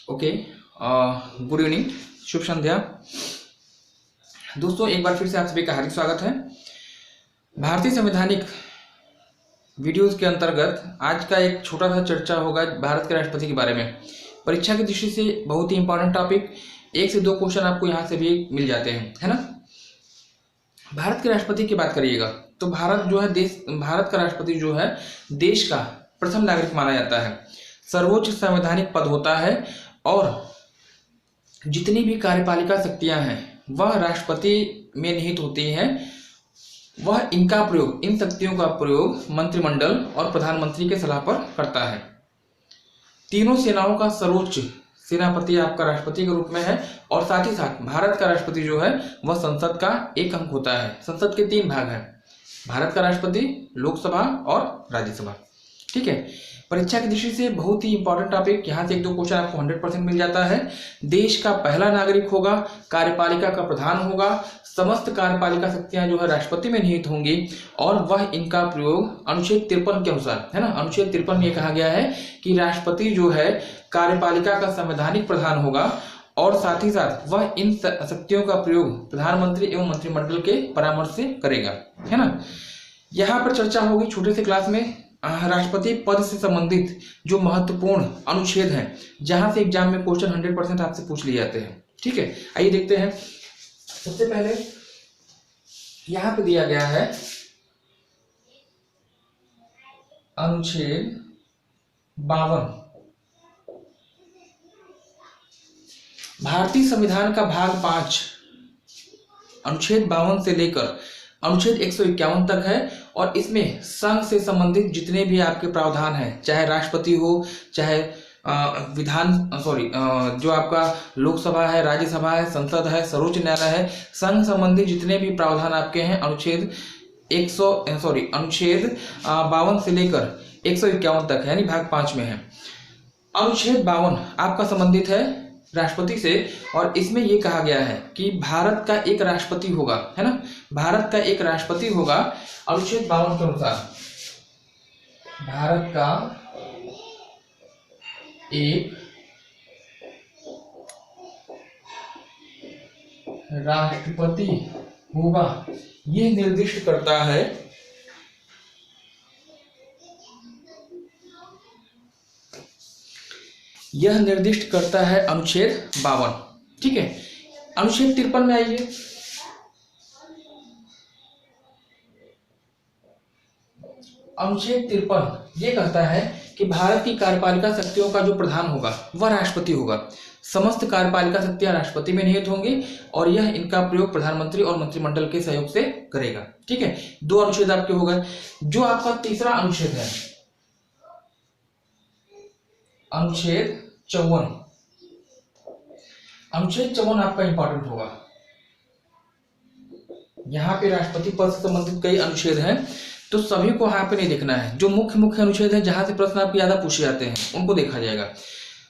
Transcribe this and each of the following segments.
Okay, good evening, शुभ संध्या दोस्तों। एक बार फिर से आप सभी का हार्दिक स्वागत है। भारतीय संवैधानिक वीडियोस के अंतर्गत आज का एक छोटा सा चर्चा होगा भारत के राष्ट्रपति के बारे में। परीक्षा की दृष्टि से बहुत ही इंपॉर्टेंट टॉपिक, 1 से 2 क्वेश्चन आपको यहाँ से भी मिल जाते हैं, है ना। भारत के राष्ट्रपति की बात करिएगा तो भारत का राष्ट्रपति जो है देश का प्रथम नागरिक माना जाता है। सर्वोच्च संवैधानिक पद होता है और जितनी भी कार्यपालिका शक्तियां हैं वह राष्ट्रपति में निहित होती हैं। वह इन शक्तियों का प्रयोग मंत्रिमंडल और प्रधानमंत्री के सलाह पर करता है। तीनों सेनाओं का सर्वोच्च सेनापति आपका राष्ट्रपति के रूप में है और साथ ही साथ भारत का राष्ट्रपति जो है वह संसद का एक अंग होता है। संसद के 3 भाग हैं, भारत का राष्ट्रपति, लोकसभा और राज्यसभा। ठीक है, परीक्षा की दृष्टि से बहुत ही इंपॉर्टेंट टॉपिक, यहाँ से 1-2 क्वेश्चन आपको 100% मिल जाता है। देश का पहला नागरिक होगा, कार्यपालिका का प्रधान होगा, समस्त कार्यपालिका शक्तियां जो है राष्ट्रपति में निहित होंगी और वह इनका प्रयोग अनुच्छेद 53 के अनुसार, है ना, अनुच्छेद 53 में कहा गया है कि राष्ट्रपति जो है कार्यपालिका का संवैधानिक प्रधान होगा और साथ ही साथ वह इन शक्तियों का प्रयोग प्रधानमंत्री एवं मंत्रिमंडल के परामर्श से करेगा, है ना। यहाँ पर चर्चा होगी छोटे से क्लास में राष्ट्रपति पद से संबंधित जो महत्वपूर्ण अनुच्छेद हैं, जहां से एग्जाम में क्वेश्चन 100% आपसे पूछ लिए जाते हैं। ठीक है, आइए देखते हैं। सबसे पहले यहां पे दिया गया है अनुच्छेद 52। भारतीय संविधान का भाग 5 अनुच्छेद 52 से लेकर अनुच्छेद 151 तक है और इसमें संघ से संबंधित जितने भी आपके प्रावधान हैं, चाहे राष्ट्रपति हो, चाहे जो आपका लोकसभा है, राज्यसभा है, संसद है, सर्वोच्च न्यायालय है, संघ संबंधी जितने भी प्रावधान आपके हैं अनुच्छेद 52 से लेकर 151 तक है, यानी भाग 5 में है। अनुच्छेद 52 आपका संबंधित है राष्ट्रपति से और इसमें यह कहा गया है कि भारत का एक राष्ट्रपति होगा, है ना, भारत का एक राष्ट्रपति होगा। अनुच्छेद 52 के अनुसार भारत का एक राष्ट्रपति होगा, यह निर्दिष्ट करता है अनुच्छेद 52। ठीक है, अनुच्छेद 53 में आइए। अनुच्छेद 53 ये कहता है कि भारत की कार्यपालिका शक्तियों का जो प्रधान होगा वह राष्ट्रपति होगा। समस्त कार्यपालिका शक्तियां राष्ट्रपति में निहित होंगी और यह इनका प्रयोग प्रधानमंत्री और मंत्रिमंडल के सहयोग से करेगा। ठीक है, 2 अनुच्छेद आपके हो गए। जो आपका तीसरा अनुच्छेद है, अनुच्छेद 54। अनुच्छेद 54 आपका इंपॉर्टेंट होगा। यहाँ पे राष्ट्रपति पद से संबंधित कई अनुच्छेद हैं, तो सभी को यहाँ पे नहीं देखना है। जो मुख्य अनुच्छेद है जहां से प्रश्न आपके ज्यादा पूछे जाते हैं उनको देखा जाएगा।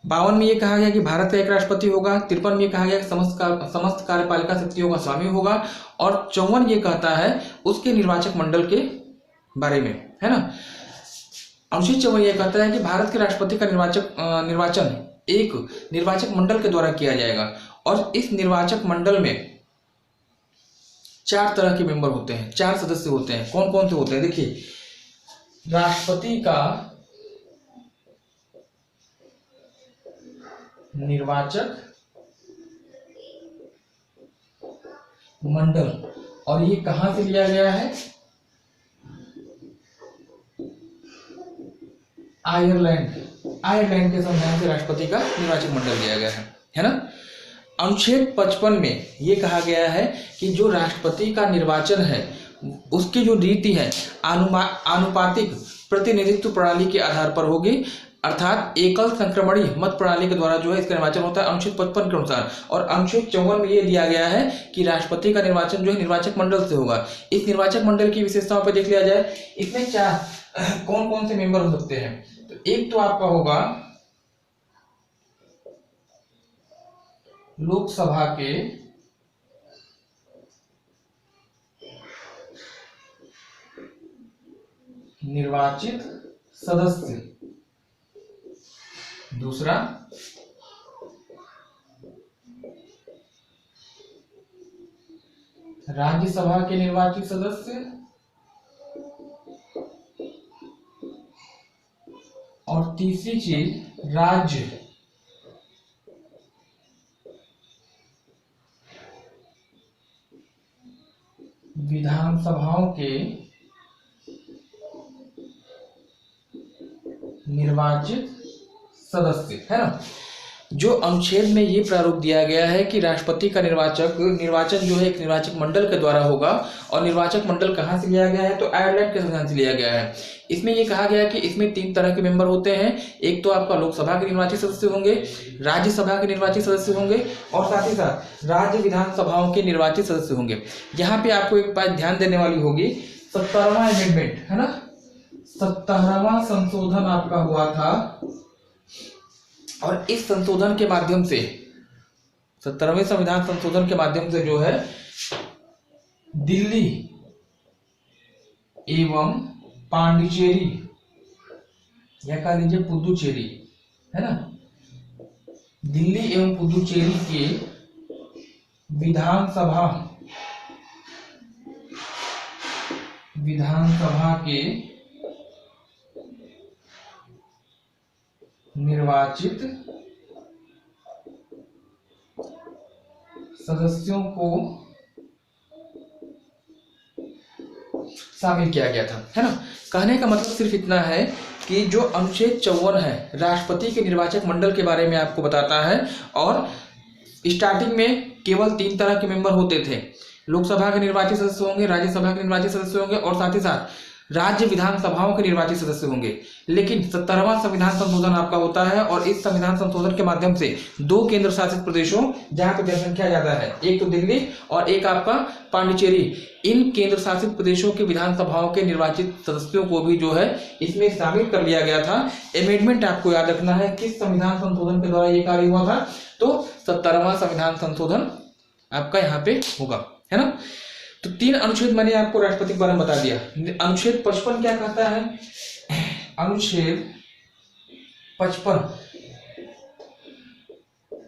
52 में ये कहा गया कि भारत का एक राष्ट्रपति होगा। 53 में कहा गया कि समस्त कार्यपालिका शक्तियों का स्वामी होगा और 54 ये कहता है उसके निर्वाचक मंडल के बारे में, है ना। अनुच्छेद 54 यह कहता है कि भारत के राष्ट्रपति का निर्वाचन एक निर्वाचक मंडल के द्वारा किया जाएगा और इस निर्वाचक मंडल में 4 तरह के मेंबर होते हैं, 4 सदस्य होते हैं। कौन कौन से होते हैं देखिए, राष्ट्रपति का निर्वाचक मंडल, और ये कहां से लिया गया है, आयरलैंड के संविधान से राष्ट्रपति का निर्वाचक मंडल लिया गया है ना। अनुच्छेद 55 में यह कहा गया है कि जो राष्ट्रपति का निर्वाचन है उसकी जो रीति है आनुपातिक प्रतिनिधित्व प्रणाली के आधार पर होगी, अर्थात एकल संक्रमणी मत प्रणाली के द्वारा जो है इसका निर्वाचन होता है अनुच्छेद 55 के अनुसार। और अनुच्छेद 54 में यह दिया गया है कि राष्ट्रपति का निर्वाचन जो है निर्वाचक मंडल से होगा। इस निर्वाचक मंडल की विशेषताओं पर देख लिया जाए। इसमें 4 कौन कौन से मेंबर हो सकते हैं, तो एक तो आपका होगा लोकसभा के निर्वाचित सदस्य, दूसरा राज्यसभा के निर्वाचित सदस्य और तीसरी चीज राज्य विधानसभाओं के निर्वाचित सदस्य, है ना। जो अनुच्छेद में ये प्रारूप दिया गया है कि राष्ट्रपति का निर्वाचन जो है एक निर्वाचक मंडल के द्वारा होगा, और निर्वाचक मंडल कहाँ से लिया गया है, तो आयरलैंड के संविधान से लिया गया है। इसमें ये कहा गया है कि इसमें 3 तरह के मेंबर होते हैं। एक तो आपका लोकसभा के निर्वाचित सदस्य होंगे, राज्यसभा के निर्वाचित सदस्य होंगे, और साथ ही साथ राज्य विधानसभाओं के निर्वाचित सदस्य होंगे। यहाँ पे आपको एक बात ध्यान देने वाली होगी, 17वां अमेंडमेंट, है ना, 17वां संशोधन आपका हुआ था, और इस संशोधन के माध्यम से 17वें संविधान संशोधन के माध्यम से जो है दिल्ली एवं पांडिचेरी या कह लीजिए पुदुचेरी, है ना, दिल्ली एवं पुदुचेरी के विधानसभा के निर्वाचित सदस्यों को शामिल किया गया था, है ना। कहने का मतलब सिर्फ इतना है कि जो अनुच्छेद 54 है राष्ट्रपति के निर्वाचक मंडल के बारे में आपको बताता है, और स्टार्टिंग में केवल 3 तरह के मेंबर होते थे। लोकसभा के निर्वाचित सदस्य होंगे, राज्यसभा के निर्वाचित सदस्य होंगे, और साथ ही साथ राज्य विधानसभाओं के निर्वाचित सदस्य होंगे। लेकिन 17वां संविधान संशोधन आपका होता है, और इस संविधान संशोधन के माध्यम से 2 केंद्र शासित प्रदेशों जहां पर जनसंख्या ज्यादा है, एक तो दिल्ली और एक आपका पांडिचेरी, इन केंद्र शासित प्रदेशों के विधानसभाओं के निर्वाचित सदस्यों को भी जो है इसमें शामिल कर लिया गया था। अमेंडमेंट आपको याद रखना है किस संविधान संशोधन के द्वारा ये कार्य हुआ था, तो 17वां संविधान संशोधन आपका यहाँ पे होगा, है ना। तो 3 अनुच्छेद मैंने आपको राष्ट्रपति के बारे में बता दिया। अनुच्छेद 55 क्या कहता है, अनुच्छेद 55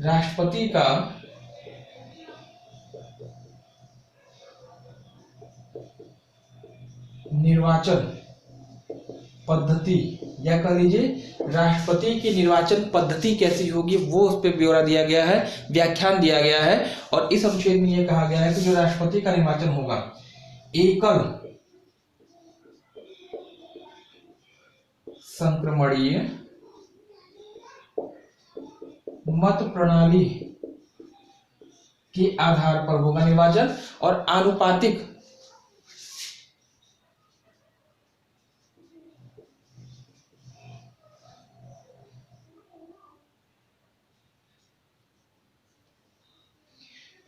राष्ट्रपति का निर्वाचन पद्धति या कह लीजिए राष्ट्रपति की निर्वाचन पद्धति कैसी होगी वो उस पर ब्यौरा दिया गया है, व्याख्यान दिया गया है। और इस अनुच्छेद में यह कहा गया है कि जो राष्ट्रपति का निर्वाचन होगा एकल संक्रमणीय मत प्रणाली के आधार पर होगा निर्वाचन, और आनुपातिक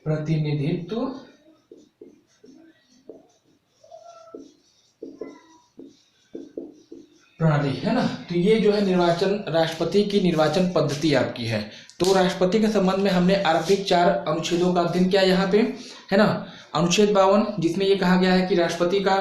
प्रतिनिधित्व प्रणाली, है ना। तो ये जो है निर्वाचन राष्ट्रपति की निर्वाचन पद्धति आपकी है। तो राष्ट्रपति के संबंध में हमने आरंभिक 4 अनुच्छेदों का अध्ययन किया यहाँ पे, है ना। अनुच्छेद 52 जिसमें ये कहा गया है कि राष्ट्रपति का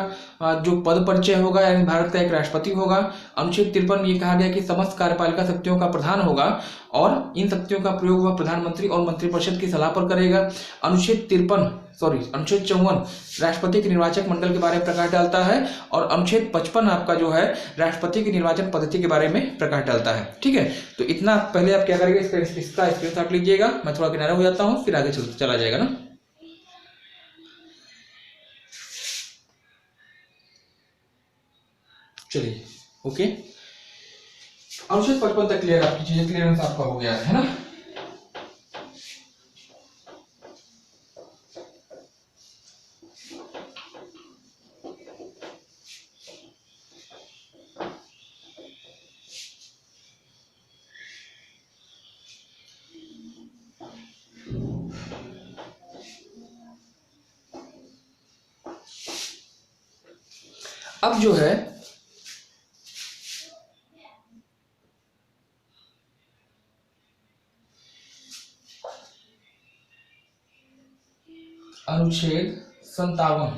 जो पद परिचय होगा यानी भारत का एक राष्ट्रपति होगा। अनुच्छेद 53 में ये कहा गया कि समस्त कार्यपालिका शक्तियों का प्रधान होगा, और इन शक्तियों का प्रयोग वह प्रधानमंत्री और मंत्रिपरिषद की सलाह पर करेगा। अनुच्छेद 54 राष्ट्रपति के निर्वाचक मंडल के बारे में प्रकाश डालता है, और अनुच्छेद 55 आपका जो है राष्ट्रपति की निर्वाचन पद्धति के बारे में प्रकाश डालता है। ठीक है, तो इतना पहले आप क्या करेंगे, इसका स्क्रीनशॉट लीजिएगा। मैं थोड़ा किनारा हो जाता हूँ, फिर आगे चला जाएगा ना। चलिए, ओके, अनुच्छेद 55 तक क्लियर, आपकी चीजें क्लियरेंस आपका हो गया है ना। अब जो है अनुच्छेद 57,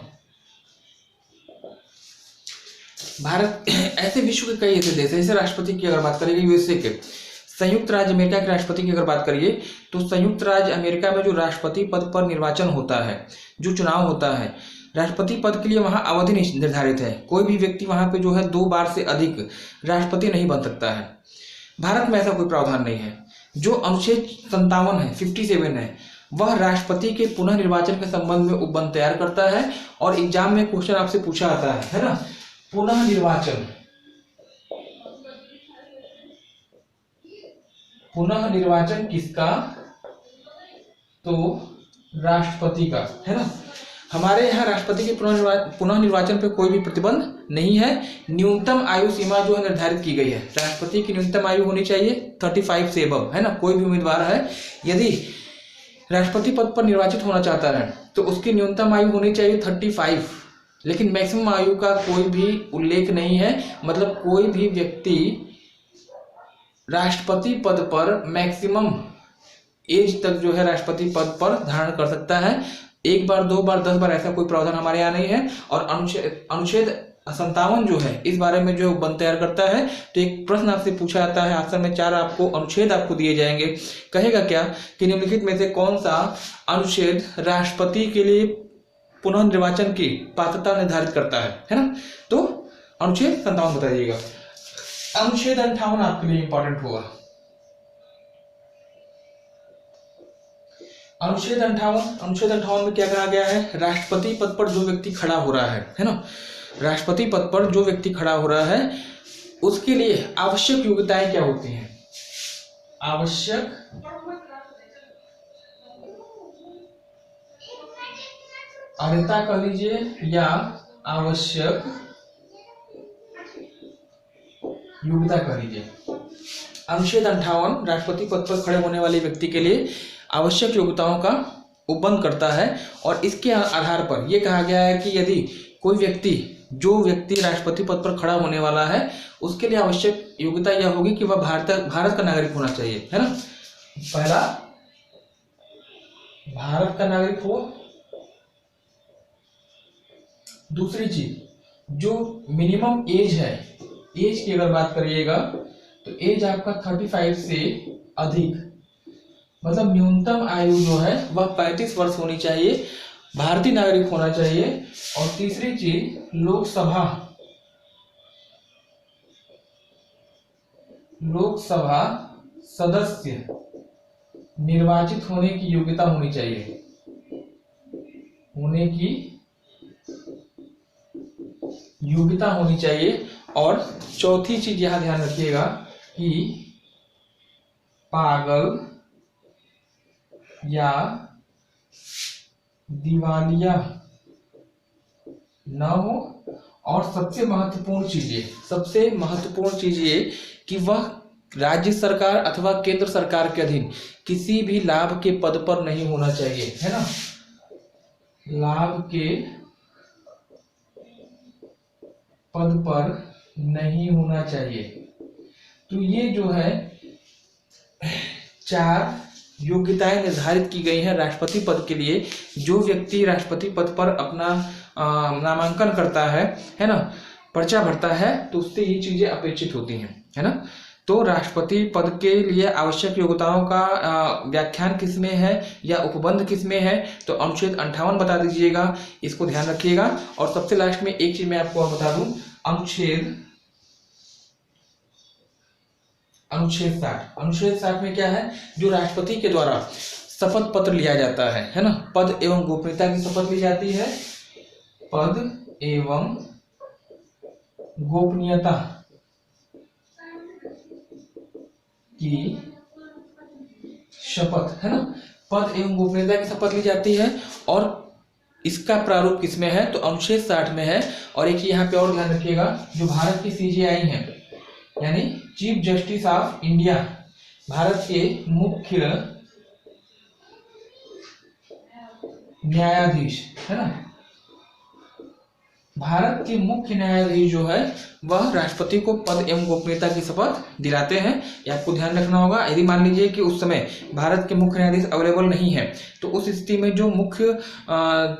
भारत ऐसे विश्व के कई ऐसे देश हैं, जैसे राष्ट्रपति की अगर बात करेंगे यूएसए के संयुक्त राज्य अमेरिका के राष्ट्रपति की अगर बात करिए तो संयुक्त राज्य अमेरिका में जो राष्ट्रपति पद पर निर्वाचन होता है, जो चुनाव होता है, राष्ट्रपति पद के लिए वहां अवधि निर्धारित है। कोई भी व्यक्ति वहां पे जो है 2 बार से अधिक राष्ट्रपति नहीं बन सकता है। भारत में ऐसा कोई प्रावधान नहीं है। जो अनुच्छेद 57 है, 57 है, वह राष्ट्रपति के पुनः निर्वाचन के संबंध में उपबंध तैयार करता है और एग्जाम में क्वेश्चन आपसे पूछा जाता है ना, पुनः निर्वाचन, पुनः निर्वाचन किसका? तो राष्ट्रपति का, है ना। हमारे यहाँ राष्ट्रपति के पुनः निर्वाचन पे कोई भी प्रतिबंध नहीं है। न्यूनतम आयु सीमा जो है निर्धारित की गई है। राष्ट्रपति की न्यूनतम आयु होनी चाहिए 35 से अबव, है ना। कोई भी उम्मीदवार है यदि राष्ट्रपति पद पर निर्वाचित होना चाहता है तो उसकी न्यूनतम आयु होनी चाहिए 35, लेकिन मैक्सिमम आयु का कोई भी उल्लेख नहीं है। मतलब कोई भी व्यक्ति राष्ट्रपति पद पर मैक्सिमम एज तक जो है राष्ट्रपति पद पर धारण कर सकता है। 1 बार, 2 बार, 10 बार ऐसा कोई प्रावधान हमारे यहाँ नहीं है। और अनुच्छेद 57 जो है इस बारे में जो उपबंध तैयार करता है। तो एक प्रश्न आपसे पूछा जाता है, आंसर में 4 आपको अनुच्छेद आपको दिए जाएंगे। कहेगा क्या कि निम्नलिखित में से कौन सा अनुच्छेद राष्ट्रपति के लिए पुनः निर्वाचन की पात्रता निर्धारित करता है ना। तो अनुच्छेद 57 बताइएगा। अनुच्छेद 58 आपके लिए इंपॉर्टेंट होगा। अनुच्छेद 58 में क्या कहा गया है? राष्ट्रपति पद पर जो व्यक्ति खड़ा हो रहा है ना, राष्ट्रपति पद पर जो व्यक्ति खड़ा हो रहा है उसके लिए आवश्यक योग्यताएं क्या होती हैं? आवश्यक अर्हता कह लीजिए या आवश्यक योग्यता कह लीजिए। अनुच्छेद 58 राष्ट्रपति पद पर खड़े होने वाले व्यक्ति के लिए आवश्यक योग्यताओं का उपबंध करता है। और इसके आधार पर यह कहा गया है कि यदि कोई व्यक्ति, जो व्यक्ति राष्ट्रपति पद पर खड़ा होने वाला है, उसके लिए आवश्यक योग्यता यह होगी कि वह भारत का नागरिक होना चाहिए, है ना। पहला, भारत का नागरिक हो। दूसरी चीज, जो मिनिमम एज है, एज की अगर बात करिएगा तो एज आपका 35 से अधिक, मतलब न्यूनतम आयु जो है वह 35 वर्ष होनी चाहिए, भारतीय नागरिक होना चाहिए। और तीसरी चीज, लोकसभा सदस्य निर्वाचित होने की योग्यता होनी चाहिए, और चौथी चीज यहां ध्यान रखिएगा कि पागल या दिवालिया न हो। और सबसे महत्वपूर्ण चीज ये कि वह राज्य सरकार अथवा केंद्र सरकार के अधीन किसी भी लाभ के पद पर नहीं होना चाहिए, है ना। लाभ के पद पर नहीं होना चाहिए। तो ये जो है 4 योग्यताएं निर्धारित की गई हैं राष्ट्रपति पद के लिए। जो व्यक्ति राष्ट्रपति पद पर अपना नामांकन करता है ना, पर्चा भरता है, तो उससे ये चीजें अपेक्षित होती हैं, है ना। तो राष्ट्रपति पद के लिए आवश्यक योग्यताओं का व्याख्यान किसमें है या उपबंध किसमें है? तो अनुच्छेद 58 बता दीजिएगा, इसको ध्यान रखिएगा। और सबसे लास्ट में एक चीज मैं आपको और बता दूं, अनुच्छेद 60 में क्या है? जो राष्ट्रपति के द्वारा शपथ पत्र लिया जाता है ना, पद एवं गोपनीयता की शपथ ली जाती है, पद एवं गोपनीयता की शपथ, है ना। पद एवं गोपनीयता की शपथ ली जाती है और इसका प्रारूप किसमें है? तो अनुच्छेद 60 में है। और एक यहाँ पे और ध्यान रखिएगा, जो भारत की CJI है यानी chief justice of India, Bharat के मुख्य न्यायाधीश, है ना, भारत के मुख्य न्यायाधीश जो है वह राष्ट्रपति को पद एवं गोपनीयता की शपथ दिलाते हैं। ये आपको ध्यान रखना होगा। यदि मान लीजिए कि उस समय भारत के मुख्य न्यायाधीश अवेलेबल नहीं है, तो उस स्थिति में जो मुख्य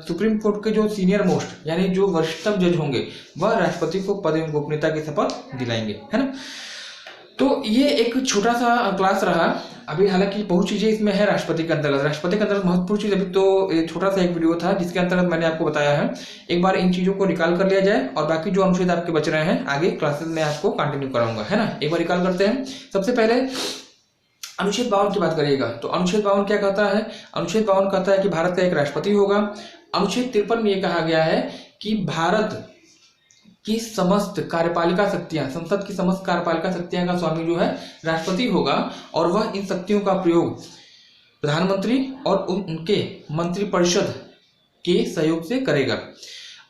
सुप्रीम कोर्ट के जो सीनियर मोस्ट यानी जो वरिष्ठतम जज होंगे, वह राष्ट्रपति को पद एवं गोपनीयता की शपथ दिलाएंगे, है ना। तो ये एक छोटा सा क्लास रहा। अभी हालांकि बहुत चीज़ें इसमें है राष्ट्रपति के अंतर्गत। राष्ट्रपति के अंतर्गत महत्वपूर्ण चीज़ अभी तो ये छोटा सा एक वीडियो था जिसके अंतर्गत मैंने आपको बताया है। एक बार इन चीज़ों को निकाल कर लिया जाए और बाकी जो अनुच्छेद आपके बच रहे हैं आगे क्लासेस में आपको कंटिन्यू कराऊंगा, है ना। एक बार निकाल करते हैं। सबसे पहले अनुच्छेद 52 की बात करिएगा तो अनुच्छेद 52 क्या कहता है? अनुच्छेद 52 कहता है कि भारत का एक राष्ट्रपति होगा। अनुच्छेद 53 में यह कहा गया है कि भारत की समस्त कार्यपालिका शक्तियां, संसद की समस्त कार्यपालिका शक्तियां का स्वामी जो है राष्ट्रपति होगा और वह इन शक्तियों का प्रयोग प्रधानमंत्री और उनके मंत्रिपरिषद के सहयोग से करेगा।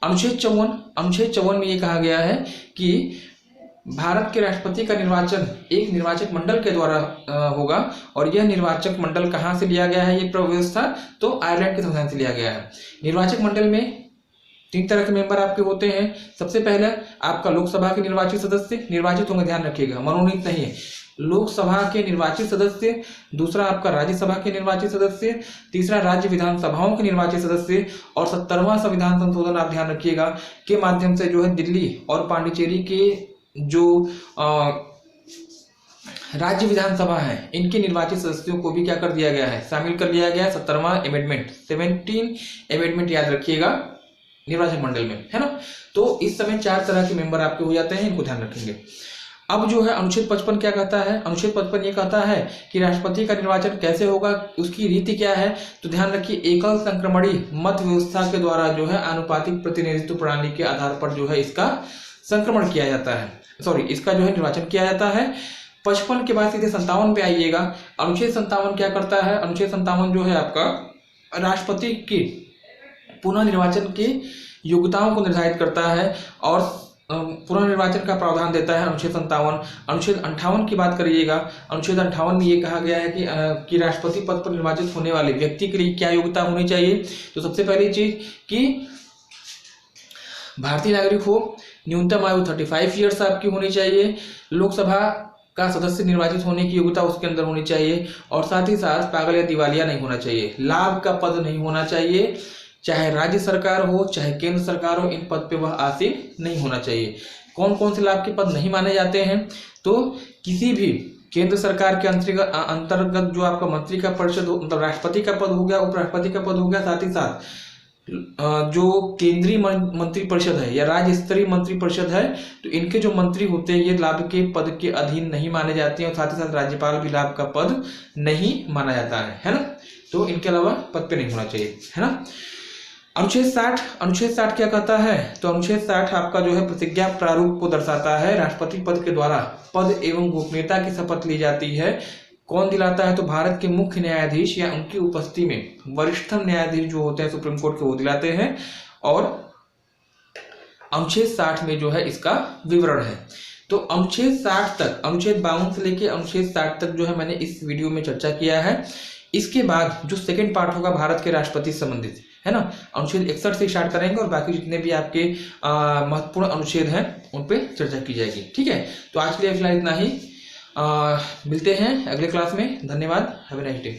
अनुच्छेद 54 में यह कहा गया है कि भारत के राष्ट्रपति का निर्वाचन एक निर्वाचक मंडल के द्वारा होगा और यह निर्वाचक मंडल कहाँ से लिया गया है? ये व्यवस्था तो आयरलैंड के संविधान से लिया गया है। निर्वाचक मंडल में 3 तरह के मेंबर आपके होते हैं। सबसे पहले आपका लोकसभा के निर्वाचित सदस्य, निर्वाचित होंगे, ध्यान रखिएगा, मनोनीत नहीं है। लोकसभा के निर्वाचित सदस्य, दूसरा आपका राज्यसभा के निर्वाचित सदस्य, तीसरा राज्य विधानसभाओं के निर्वाचित सदस्य और 70वां संविधान संशोधन आप ध्यान रखिएगा के माध्यम से जो है दिल्ली और पांडिचेरी के जो राज्य विधानसभा है इनके निर्वाचित सदस्यों को भी क्या कर दिया गया है? शामिल कर लिया गया है। 17वां अमेंडमेंट, 17 अमेंडमेंट याद रखिएगा निर्वाचक मंडल में, है ना। तो इस समय 4 तरह के मेंबर आपके हो जाते हैं, इनको ध्यान रखेंगे। अब जो है अनुच्छेद 55 क्या कहता है? अनुच्छेद 55 ये कहता है कि राष्ट्रपति का निर्वाचन कैसे होगा, उसकी रीति क्या है? तो ध्यान रखिए, एकल संक्रमणी मत व्यवस्था के द्वारा जो है आनुपातिक प्रतिनिधित्व प्रणाली के आधार पर जो है इसका संक्रमण किया जाता है, इसका जो है निर्वाचन किया जाता है। 55 के बाद सीधे 57 पे आइएगा। अनुच्छेद 57 क्या करता है? अनुच्छेद 57 जो है आपका राष्ट्रपति की पुनः निर्वाचन की योग्यताओं को निर्धारित करता है और पुनः निर्वाचन का प्रावधान देता है अनुच्छेद 57। अनुच्छेद 58 की बात करिएगा। अनुच्छेद 58 में ये कहा गया है कि राष्ट्रपति पद पर निर्वाचित होने वाले व्यक्ति के लिए क्या योग्यता होनी चाहिए? तो सबसे पहली चीज कि भारतीय नागरिक हो, न्यूनतम आयु 35 ईयर्स आपकी होनी चाहिए, लोकसभा का सदस्य निर्वाचित होने की योग्यता उसके अंदर होनी चाहिए और साथ ही साथ पागल या दिवालिया नहीं होना चाहिए, लाभ का पद नहीं होना चाहिए, चाहे राज्य सरकार हो चाहे केंद्र सरकार हो, इन पद पे वह आसीन नहीं होना चाहिए। कौन कौन से लाभ के पद नहीं माने जाते हैं? तो किसी भी केंद्र सरकार के अंतर्गत जो आपका मंत्री का परिषद मतलब राष्ट्रपति का पद हो गया, उपराष्ट्रपति का पद हो गया, साथ ही साथ जो केंद्रीय मंत्री परिषद है या राज्य स्तरीय मंत्री परिषद है तो इनके जो मंत्री होते हैं ये लाभ के पद के अधीन नहीं माने जाते हैं और साथ ही साथ राज्यपाल भी लाभ का पद नहीं माना जाता है ना। तो इनके अलावा पद पे नहीं होना चाहिए, है ना। अनुच्छेद 60 क्या कहता है? तो अनुच्छेद 60 आपका जो है प्रतिज्ञा प्रारूप को दर्शाता है। राष्ट्रपति पद के द्वारा पद एवं गोपनीयता की शपथ ली जाती है। कौन दिलाता है? तो भारत के मुख्य न्यायाधीश या उनकी उपस्थिति में वरिष्ठतम न्यायाधीश जो होते हैं सुप्रीम कोर्ट के, वो दिलाते हैं। और अनुच्छेद 60 में जो है इसका विवरण है। तो अनुच्छेद 60 तक, अनुच्छेद 52 से लेके अनुच्छेद 60 तक जो है मैंने इस वीडियो में चर्चा किया है। इसके बाद जो सेकंड पार्ट होगा भारत के राष्ट्रपति से संबंधित, है ना, अनुच्छेद 61 से स्टार्ट करेंगे और बाकी जितने भी आपके महत्वपूर्ण अनुच्छेद हैं उन पे चर्चा की जाएगी। ठीक है, तो आज के लिए फिलहाल इतना ही। मिलते हैं अगले क्लास में। धन्यवाद। Have a nice day.